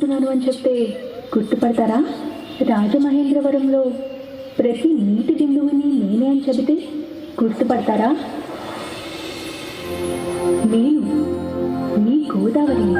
తీసుకుంటున్నాను అని చెప్తే గుర్తుపడతారా? రాజమహేంద్రవరంలో ప్రతి నీటి బిందువుని నేనే అని చెబితే గుర్తుపడతారా? నేను మీ గోదావరిని.